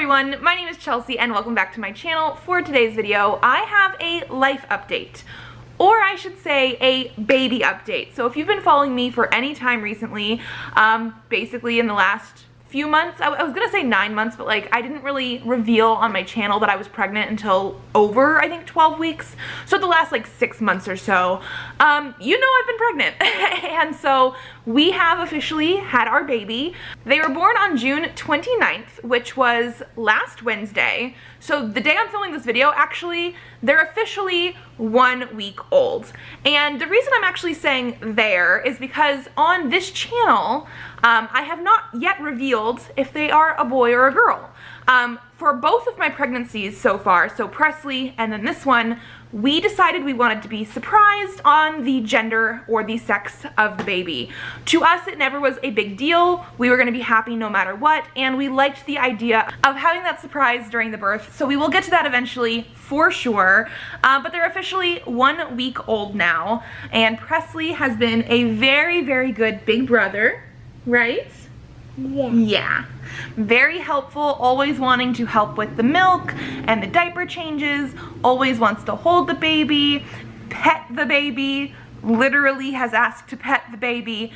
everyone, my name is Chelsea and welcome back to my channel. For today's video, I have a life update, or I should say a baby update. So if you've been following me for any time recently, basically in the last few months, I was gonna say 9 months, but like I didn't really reveal on my channel that I was pregnant until over, I think, 12 weeks. So the last like 6 months or so, you know I've been pregnant. And so we have officially had our baby. They were born on June 29th, which was last Wednesday. So the day I'm filming this video, actually, they're officially 1 week old. And the reason I'm actually saying there is because on this channel, I have not yet revealed if they are a boy or a girl. For both of my pregnancies so far, so Presley and then this one, we decided we wanted to be surprised on the gender or the sex of the baby. To us, it never was a big deal. We were gonna be happy no matter what, and we liked the idea of having that surprise during the birth. So we will get to that eventually for sure, but they're officially 1 week old now, and Presley has been a very, very good big brother, right? Yeah. Very helpful, always wanting to help with the milk and the diaper changes, always wants to hold the baby, pet the baby, literally has asked to pet the baby.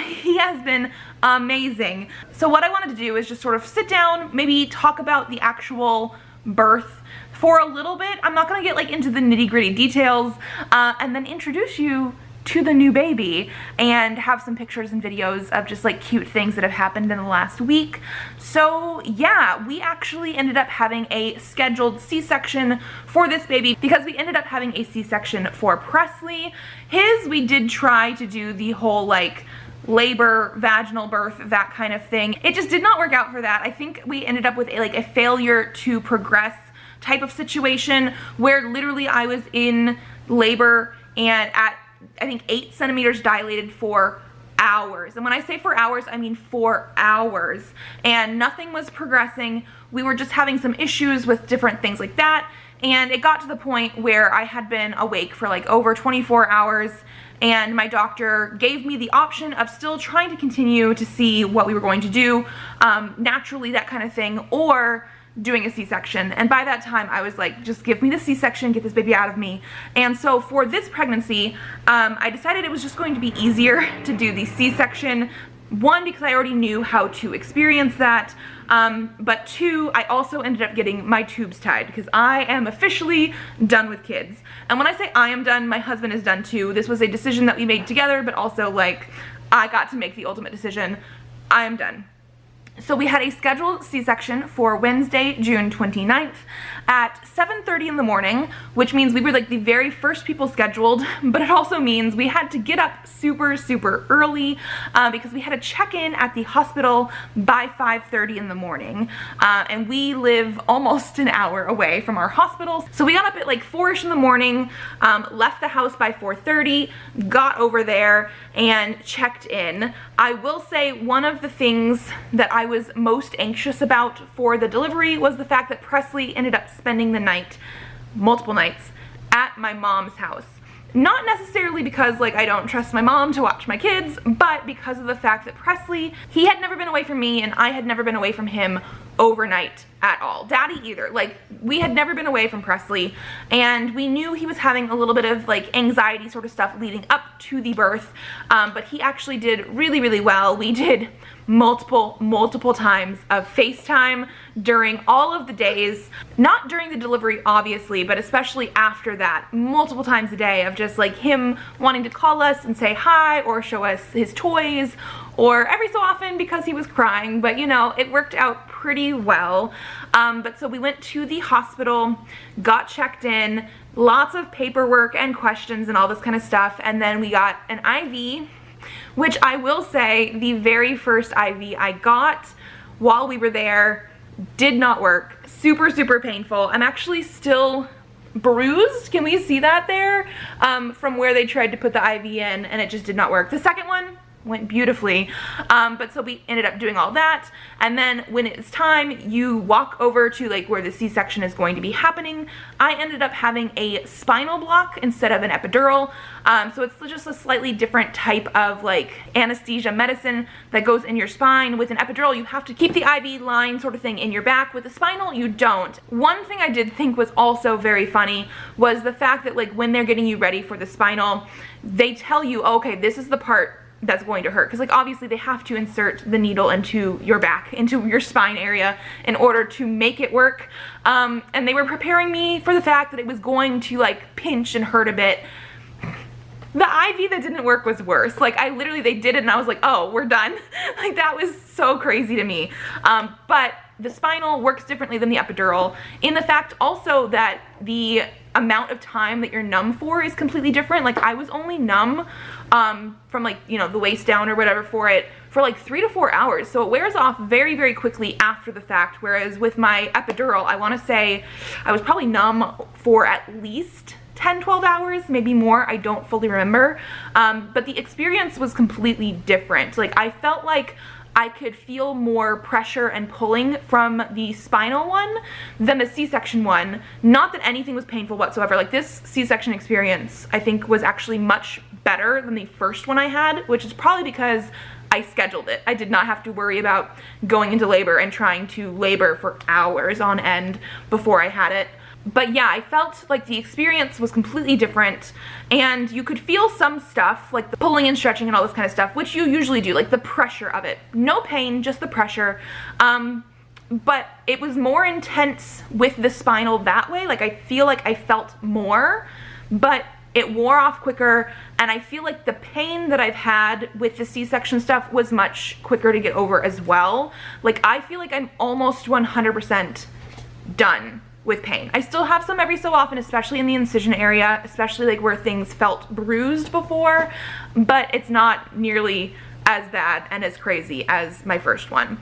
He has been amazing. So what I wanted to do is just sort of sit down, maybe talk about the actual birth for a little bit. I'm not gonna get like into the nitty-gritty details, and then introduce you to the new baby and have some pictures and videos of just like cute things that have happened in the last week. So yeah, we actually ended up having a scheduled C-section for this baby because we ended up having a C-section for Presley. His, we did try to do the whole like labor, vaginal birth, that kind of thing. It just did not work out for that. I think we ended up with a failure to progress type of situation where literally I was in labor and at I think 8 centimeters dilated for hours. And when I say for hours, I mean 4 hours. And nothing was progressing. We were just having some issues with different things like that. And it got to the point where I had been awake for like over 24 hours. And my doctor gave me the option of still trying to continue to see what we were going to do, naturally, that kind of thing, or doing a C-section. And by that time I was like, just give me the C-section, get this baby out of me. And so for this pregnancy, I decided it was just going to be easier to do the C-section. One, because I already knew how to experience that, but two, I also ended up getting my tubes tied because I am officially done with kids. And when I say I am done, my husband is done too. This was a decision that we made together, but also like I got to make the ultimate decision. I am done. So we had a scheduled C-section for Wednesday, June 29th at 7:30 in the morning, which means we were like the very first people scheduled, but it also means we had to get up super, super early because we had to check in at the hospital by 5:30 in the morning. And we live almost an hour away from our hospital. So we got up at like 4-ish in the morning, left the house by 4:30, got over there and checked in. I will say one of the things that I was most anxious about for the delivery was the fact that Presley ended up spending the night, multiple nights, at my mom's house. Not necessarily because like I don't trust my mom to watch my kids, but because of the fact that Presley, he had never been away from me and I had never been away from him overnight at all. Daddy either. Like we had never been away from Presley, and we knew he was having a little bit of like anxiety sort of stuff leading up to the birth, but he actually did really, really well. We did multiple times of FaceTime during all of the days, not during the delivery obviously, but especially after that, multiple times a day of just like him wanting to call us and say hi or show us his toys, or every so often because he was crying, but you know, it worked out pretty well. But so we went to the hospital, got checked in, lots of paperwork and questions and all this kind of stuff, and then we got an IV, which I will say the very first IV I got while we were there did not work. Super, super painful. I'm actually still bruised. Can we see that there? From where they tried to put the IV in and it just did not work. The second one went beautifully. But so we ended up doing all that, and then when it's time, you walk over to like where the C-section is going to be happening. I ended up having a spinal block instead of an epidural. So it's just a slightly different type of like anesthesia medicine that goes in your spine. With an epidural, you have to keep the IV line sort of thing in your back. With the spinal, you don't. One thing I did think was also very funny was the fact that like when they're getting you ready for the spinal, they tell you, okay, this is the part that's going to hurt, because like obviously they have to insert the needle into your back, into your spine area in order to make it work. And they were preparing me for the fact that it was going to like pinch and hurt a bit. The IV that didn't work was worse. Like I literally, they did it and I was like, oh, we're done. Like that was so crazy to me. But the spinal works differently than the epidural in the fact also that the amount of time that you're numb for is completely different. Like I was only numb from like, you know, the waist down or whatever for it for like 3 to 4 hours. So it wears off very, very quickly after the fact. Whereas with my epidural, I want to say I was probably numb for at least 10-12 hours, maybe more. I don't fully remember. But the experience was completely different. Like I felt like I could feel more pressure and pulling from the spinal one than the C-section one. Not that anything was painful whatsoever. Like this C-section experience, I think, was actually much better than the first one I had, which is probably because I scheduled it. I did not have to worry about going into labor and trying to labor for hours on end before I had it. But yeah, I felt like the experience was completely different, and you could feel some stuff, like the pulling and stretching and all this kind of stuff, which you usually do, like the pressure of it. No pain, just the pressure. But it was more intense with the spinal that way. Like I feel like I felt more, but it wore off quicker, and I feel like the pain that I've had with the C-section stuff was much quicker to get over as well. Like I feel like I'm almost 100% done with pain. I still have some every so often, especially in the incision area, especially like where things felt bruised before, but it's not nearly as bad and as crazy as my first one.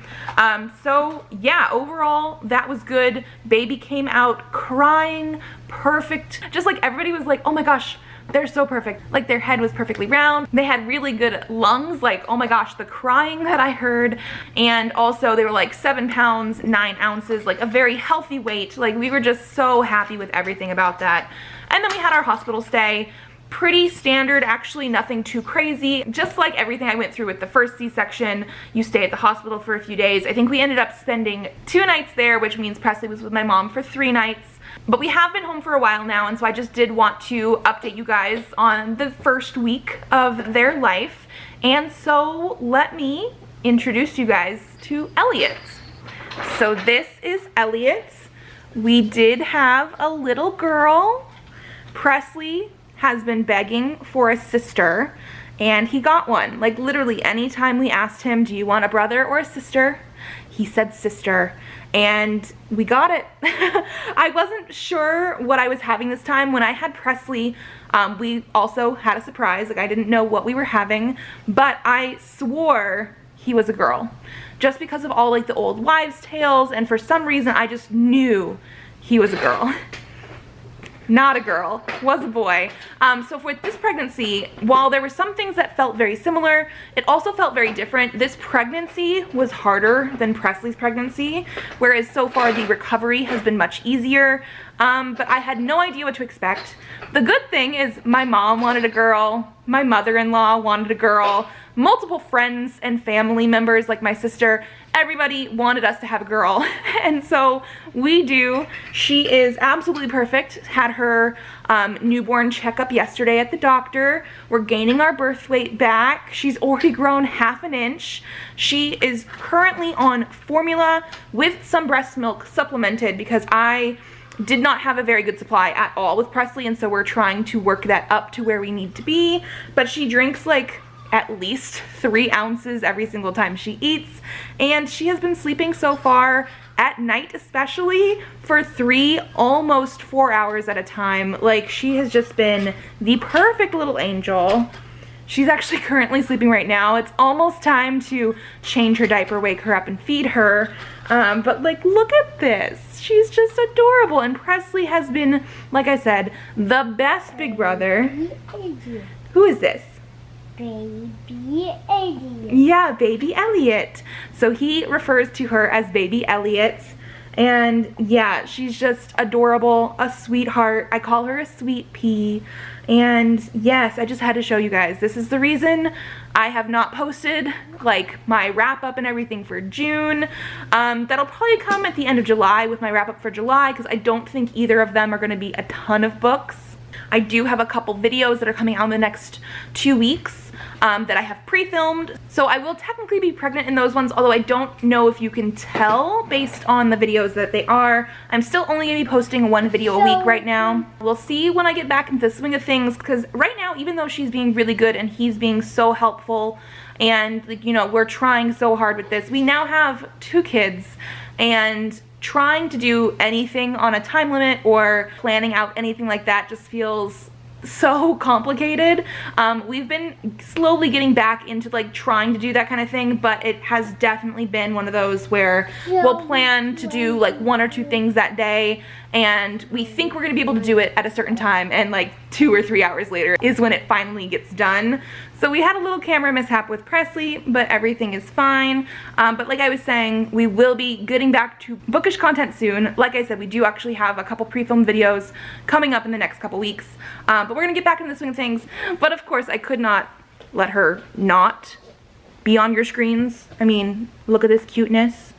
So yeah, overall that was good. Baby came out crying, perfect. Just like everybody was like, oh my gosh, they're so perfect. Like their head was perfectly round. They had really good lungs. Like, oh my gosh, the crying that I heard. And also they were like 7 pounds, 9 ounces, like a very healthy weight. Like we were just so happy with everything about that. And then we had our hospital stay. Pretty standard, actually nothing too crazy. Just like everything I went through with the first C-section, you stay at the hospital for a few days. I think we ended up spending 2 nights there, which means Presley was with my mom for 3 nights. But we have been home for a while now, and so I just did want to update you guys on the first week of their life. And so let me introduce you guys to Elliot. So this is Elliot. We did have a little girl. Presley has been begging for a sister, and he got one. Like literally anytime we asked him, do you want a brother or a sister? He said sister, and we got it. I wasn't sure what I was having this time. When I had Presley, we also had a surprise. Like I didn't know what we were having, but I swore he was a girl just because of all like the old wives' tales, and for some reason I just knew he was a girl. Not a girl, was a boy. So with this pregnancy, while there were some things that felt very similar, it also felt very different. This pregnancy was harder than Presley's pregnancy, whereas so far the recovery has been much easier. But I had no idea what to expect. The good thing is my mom wanted a girl, my mother-in-law wanted a girl, multiple friends and family members like my sister, everybody wanted us to have a girl. And so we do. She is absolutely perfect. Had her newborn checkup yesterday at the doctor. We're gaining our birth weight back. She's already grown 1/2 inch. She is currently on formula with some breast milk supplemented because I did not have a very good supply at all with Presley, and so we're trying to work that up to where we need to be. But she drinks like at least 3 ounces every single time she eats, and she has been sleeping so far at night especially for 3, almost 4 hours at a time. Like she has just been the perfect little angel. She's actually currently sleeping right now. It's almost time to change her diaper, wake her up and feed her. But like, look at this. She's just adorable, and Presley has been, like I said, the best big brother. Who is this? Baby Elliot. Yeah, baby Elliot. So he refers to her as baby Elliot. And yeah, she's just adorable, a sweetheart. I call her a sweet pea. And yes, I just had to show you guys. This is the reason I have not posted like my wrap up and everything for June. That'll probably come at the end of July with my wrap up for July, because I don't think either of them are going to be a ton of books. I do have a couple videos that are coming out in the next 2 weeks that I have pre-filmed. So I will technically be pregnant in those ones, although I don't know if you can tell based on the videos that they are. I'm still only going to be posting 1 video a week right now. We'll see when I get back into the swing of things, because right now, even though she's being really good and he's being so helpful and, like, you know, we're trying so hard with this, we now have 2 kids, and trying to do anything on a time limit or planning out anything like that just feels so complicated. We've been slowly getting back into like trying to do that kind of thing, but it has definitely been one of those where we'll plan to do like 1 or 2 things that day, and we think we're gonna be able to do it at a certain time, and like 2 or 3 hours later is when it finally gets done. So we had a little camera mishap with Presley, but everything is fine. But like I was saying, we will be getting back to bookish content soon. Like I said, we do actually have a couple pre-filmed videos coming up in the next couple weeks. But we're gonna get back in the swing of things. But of course, I could not let her not be on your screens. I mean, look at this cuteness.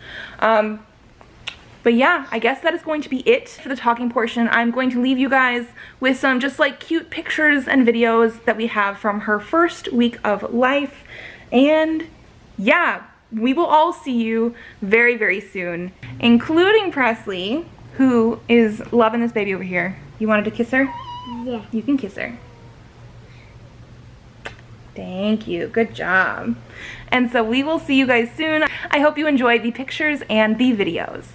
But yeah, I guess that is going to be it for the talking portion. I'm going to leave you guys with some just like cute pictures and videos that we have from her first week of life. And yeah, we will all see you very, very soon, including Presley, who is loving this baby over here. You wanted to kiss her? Yeah. You can kiss her. Thank you. Good job. And so we will see you guys soon. I hope you enjoy the pictures and the videos.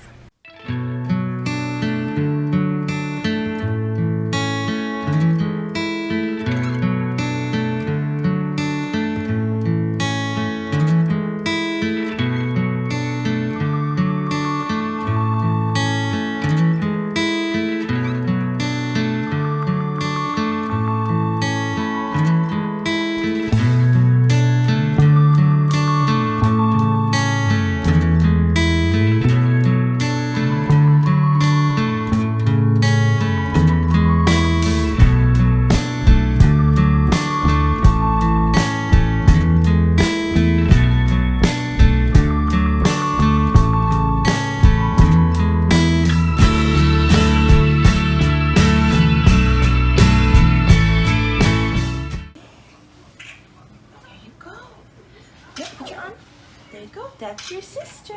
There you go. That's your sister.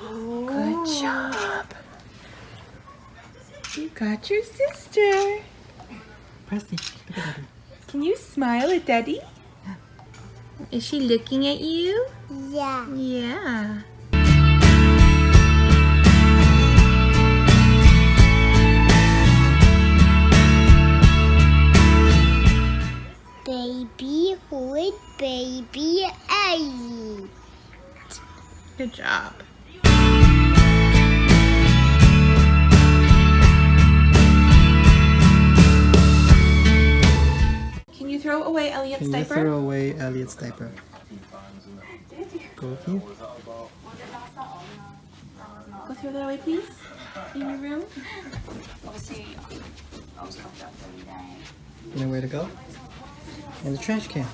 Good job. You got your sister. Presley, look at Daddy. Can you smile at Daddy? Is she looking at you? Yeah. Yeah. Baby with baby Elliot. Good job. Can you throw away Elliot's Can you diaper? throw away Elliot's diaper? Go with you. Go throw that away, please. In your room. You know where to go? In the trash can.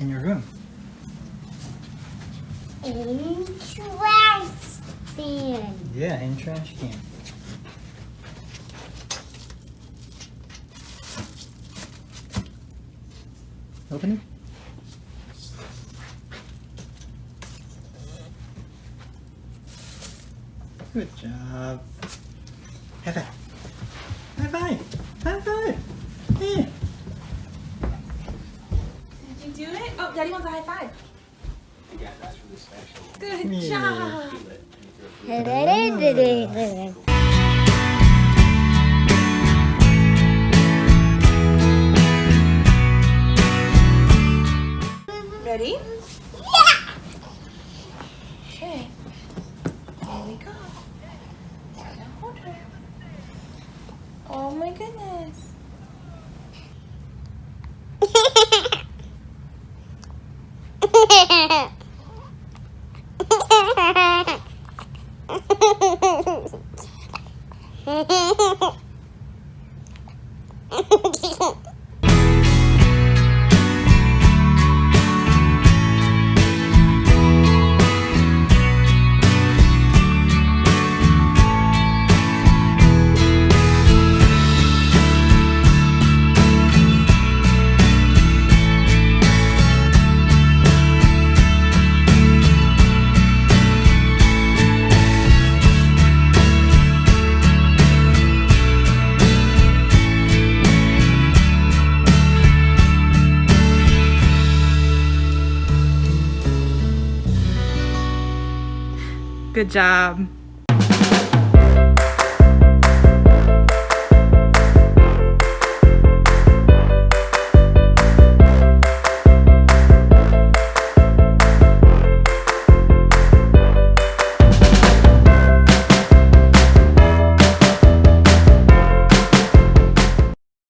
In your room. Interesting. Yeah, in trash can. Open it. Good job. High five. High five. High five. Yeah. Did you do it? Oh, Daddy wants a high five. Good Yeah. job. Ready? Yeah. Okay. Here we go. Now hold her. Oh my goodness. Good job.